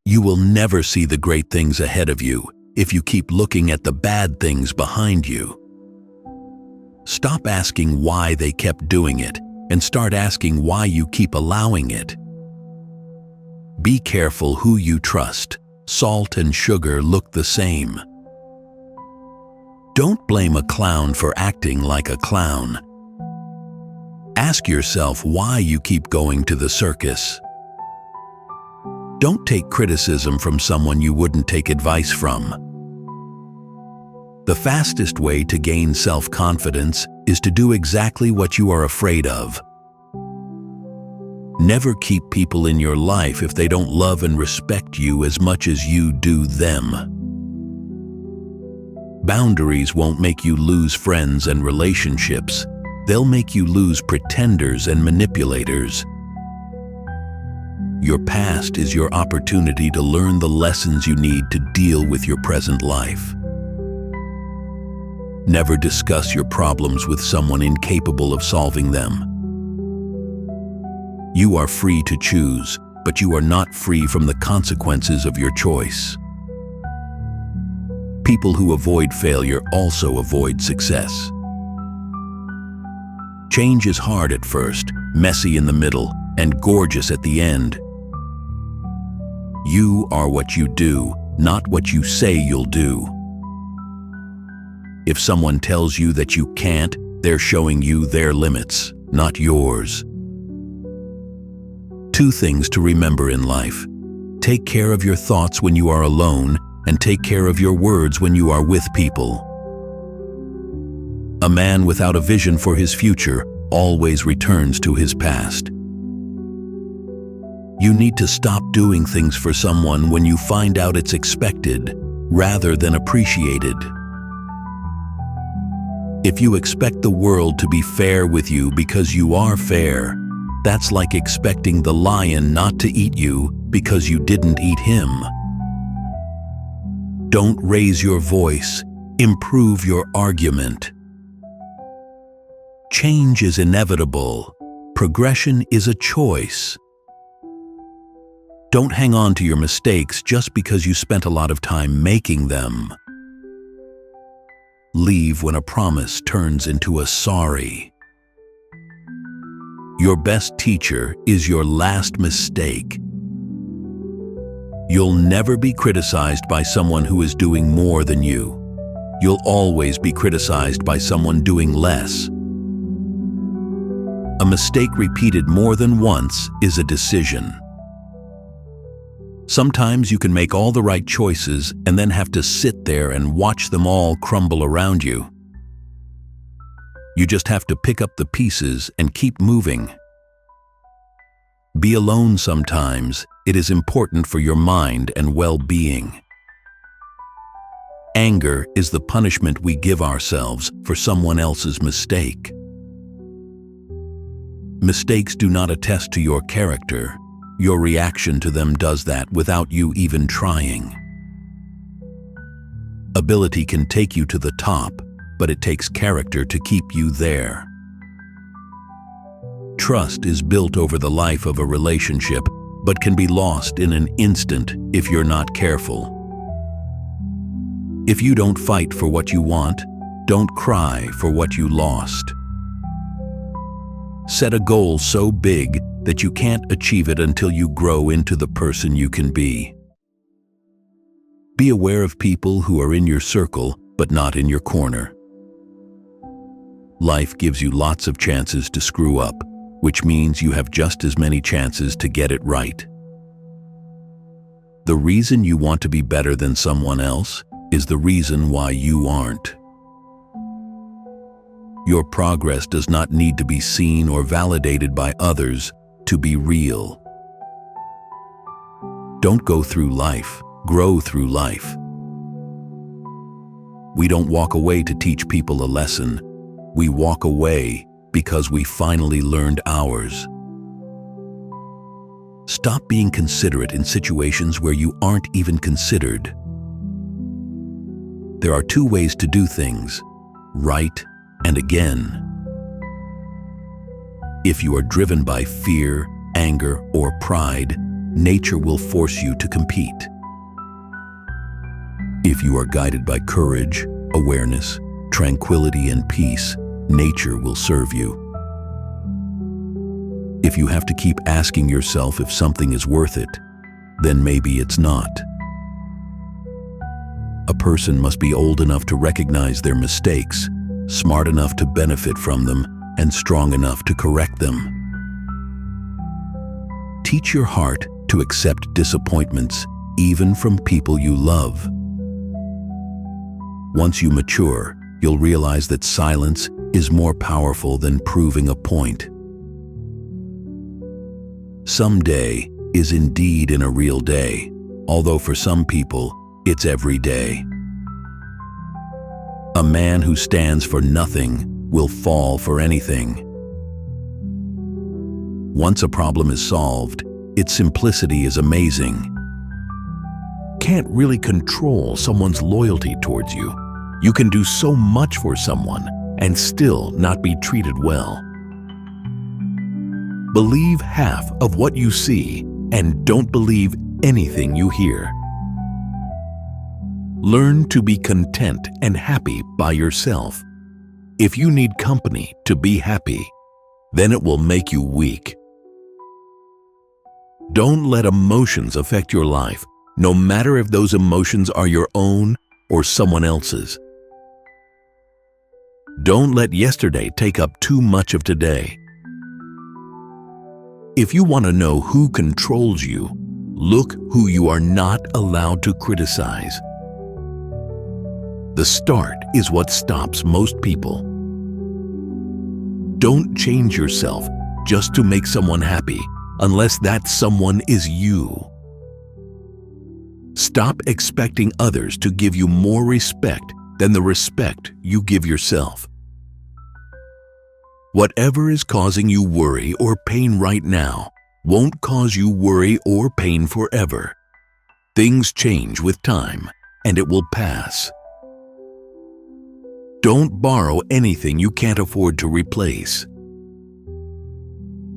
You will never see the great things ahead of you if you keep looking at the bad things behind you. Stop asking why they kept doing it and start asking why you keep allowing it. Be careful who you trust. Salt and sugar look the same. Don't blame a clown for acting like a clown. Ask yourself why you keep going to the circus. Don't take criticism from someone you wouldn't take advice from. The fastest way to gain self-confidence is to do exactly what you are afraid of. Never keep people in your life if they don't love and respect you as much as you do them. Boundaries won't make you lose friends and relationships. They'll make you lose pretenders and manipulators. Your past is your opportunity to learn the lessons you need to deal with your present life. Never discuss your problems with someone incapable of solving them. You are free to choose, but you are not free from the consequences of your choice. People who avoid failure also avoid success. Change is hard at first, messy in the middle, and gorgeous at the end. You are what you do, not what you say you'll do. If someone tells you that you can't, they're showing you their limits, not yours. 2 things to remember in life. Take care of your thoughts when you are alone, and take care of your words when you are with people. A man without a vision for his future always returns to his past. You need to stop doing things for someone when you find out it's expected, rather than appreciated. If you expect the world to be fair with you because you are fair, that's like expecting the lion not to eat you because you didn't eat him. Don't raise your voice, improve your argument. Change is inevitable. Progression is a choice. Don't hang on to your mistakes just because you spent a lot of time making them. Leave when a promise turns into a sorry. Your best teacher is your last mistake. You'll never be criticized by someone who is doing more than you. You'll always be criticized by someone doing less. A mistake repeated more than once is a decision. Sometimes you can make all the right choices and then have to sit there and watch them all crumble around you. You just have to pick up the pieces and keep moving. Be alone sometimes. It is important for your mind and well-being. Anger is the punishment we give ourselves for someone else's mistake. Mistakes do not attest to your character. Your reaction to them does that without you even trying. Ability can take you to the top, but it takes character to keep you there. Trust is built over the life of a relationship, but can be lost in an instant if you're not careful. If you don't fight for what you want, don't cry for what you lost. Set a goal so big that you can't achieve it until you grow into the person you can be. Be aware of people who are in your circle, but not in your corner. Life gives you lots of chances to screw up, which means you have just as many chances to get it right. The reason you want to be better than someone else is the reason why you aren't. Your progress does not need to be seen or validated by others to be real. Don't go through life, grow through life. We don't walk away to teach people a lesson. We walk away because we finally learned ours. Stop being considerate in situations where you aren't even considered. There are 2 ways to do things: right and again. If you are driven by fear, anger, or pride, nature will force you to compete. If you are guided by courage, awareness, tranquility, and peace, nature will serve you. If you have to keep asking yourself if something is worth it, then maybe it's not. A person must be old enough to recognize their mistakes, smart enough to benefit from them, and strong enough to correct them. Teach your heart to accept disappointments, even from people you love. Once you mature, you'll realize that silence is more powerful than proving a point. Someday is indeed in a real day, although for some people, it's every day. A man who stands for nothing will fall for anything. Once a problem is solved, its simplicity is amazing. Can't really control someone's loyalty towards you. You can do so much for someone and still not be treated well. Believe half of what you see and don't believe anything you hear. Learn to be content and happy by yourself. If you need company to be happy, then it will make you weak. Don't let emotions affect your life, no matter if those emotions are your own or someone else's. Don't let yesterday take up too much of today. If you want to know who controls you, look who you are not allowed to criticize. The start is what stops most people. Don't change yourself just to make someone happy, unless that someone is you. Stop expecting others to give you more respect than the respect you give yourself. Whatever is causing you worry or pain right now won't cause you worry or pain forever. Things change with time, and it will pass. Don't borrow anything you can't afford to replace.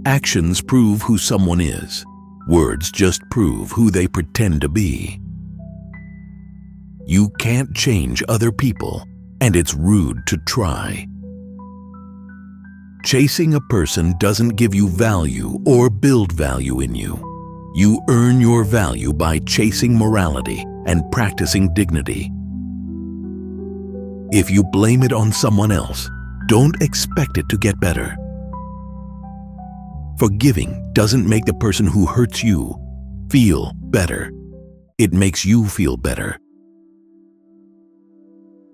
Actions prove who someone is. Words just prove who they pretend to be. You can't change other people, and it's rude to try. Chasing a person doesn't give you value or build value in you. You earn your value by chasing morality and practicing dignity. If you blame it on someone else, don't expect it to get better. Forgiving doesn't make the person who hurts you feel better. It makes you feel better.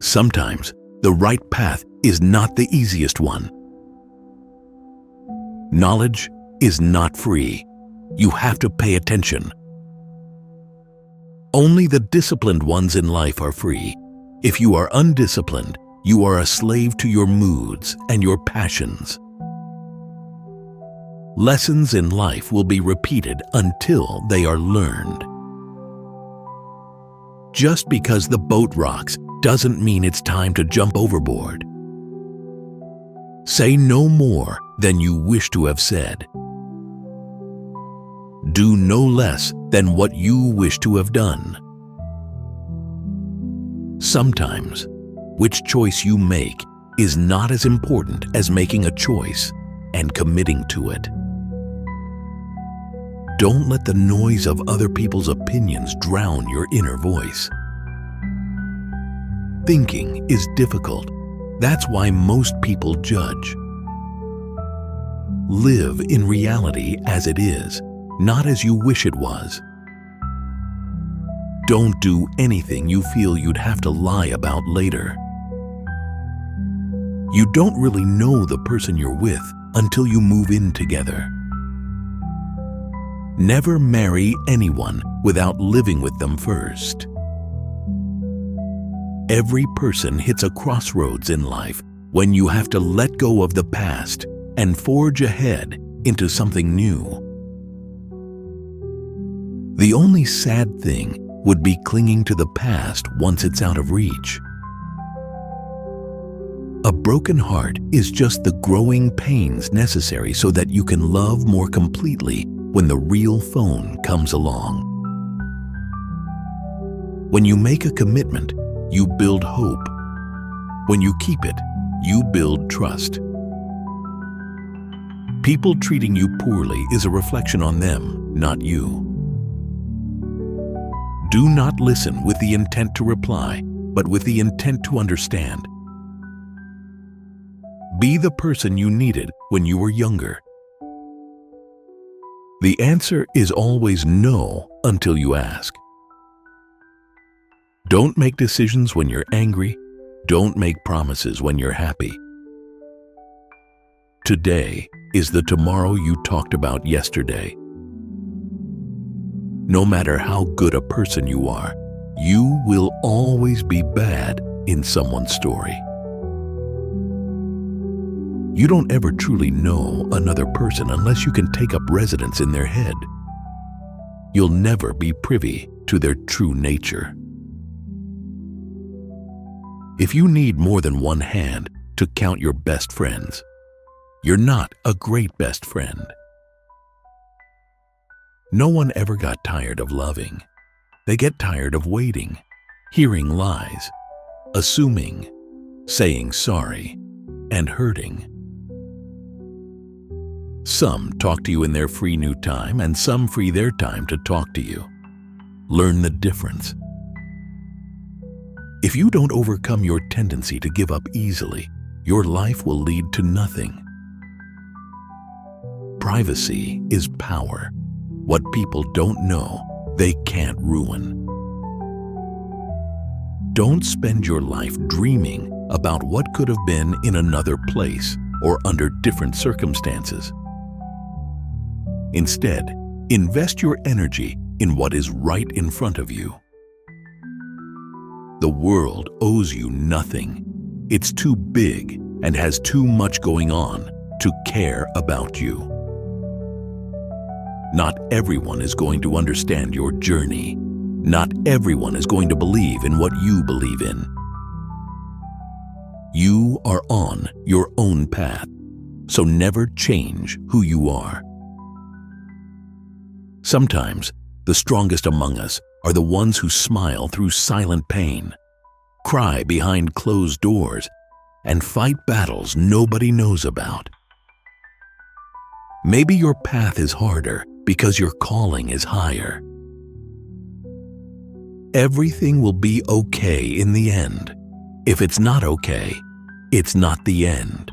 Sometimes the right path is not the easiest one. Knowledge is not free. You have to pay attention. Only the disciplined ones in life are free. If you are undisciplined, you are a slave to your moods and your passions. Lessons in life will be repeated until they are learned. Just because the boat rocks doesn't mean it's time to jump overboard. Say no more than you wish to have said. Do no less than what you wish to have done. Sometimes, which choice you make is not as important as making a choice and committing to it. Don't let the noise of other people's opinions drown your inner voice. Thinking is difficult. That's why most people judge. Live in reality as it is, not as you wish it was. Don't do anything you feel you'd have to lie about later. You don't really know the person you're with until you move in together. Never marry anyone without living with them first. Every person hits a crossroads in life when you have to let go of the past and forge ahead into something new. The only sad thing would be clinging to the past once it's out of reach. A broken heart is just the growing pains necessary so that you can love more completely when the real phone comes along. When you make a commitment, you build hope. When you keep it, you build trust. People treating you poorly is a reflection on them, not you. Do not listen with the intent to reply, but with the intent to understand. Be the person you needed when you were younger. The answer is always no until you ask. Don't make decisions when you're angry. Don't make promises when you're happy. Today is the tomorrow you talked about yesterday. No matter how good a person you are, you will always be bad in someone's story. You don't ever truly know another person unless you can take up residence in their head. You'll never be privy to their true nature. If you need more than one hand to count your best friends, you're not a great best friend. No one ever got tired of loving. They get tired of waiting, hearing lies, assuming, saying sorry, and hurting. Some talk to you in their free new time, and some free their time to talk to you. Learn the difference. If you don't overcome your tendency to give up easily, your life will lead to nothing. Privacy is power. What people don't know, they can't ruin. Don't spend your life dreaming about what could have been in another place or under different circumstances. Instead, invest your energy in what is right in front of you. The world owes you nothing. It's too big and has too much going on to care about you. Not everyone is going to understand your journey. Not everyone is going to believe in what you believe in. You are on your own path, so never change who you are. Sometimes, the strongest among us are the ones who smile through silent pain, cry behind closed doors, and fight battles nobody knows about. Maybe your path is harder because your calling is higher. Everything will be okay in the end. If it's not okay, it's not the end.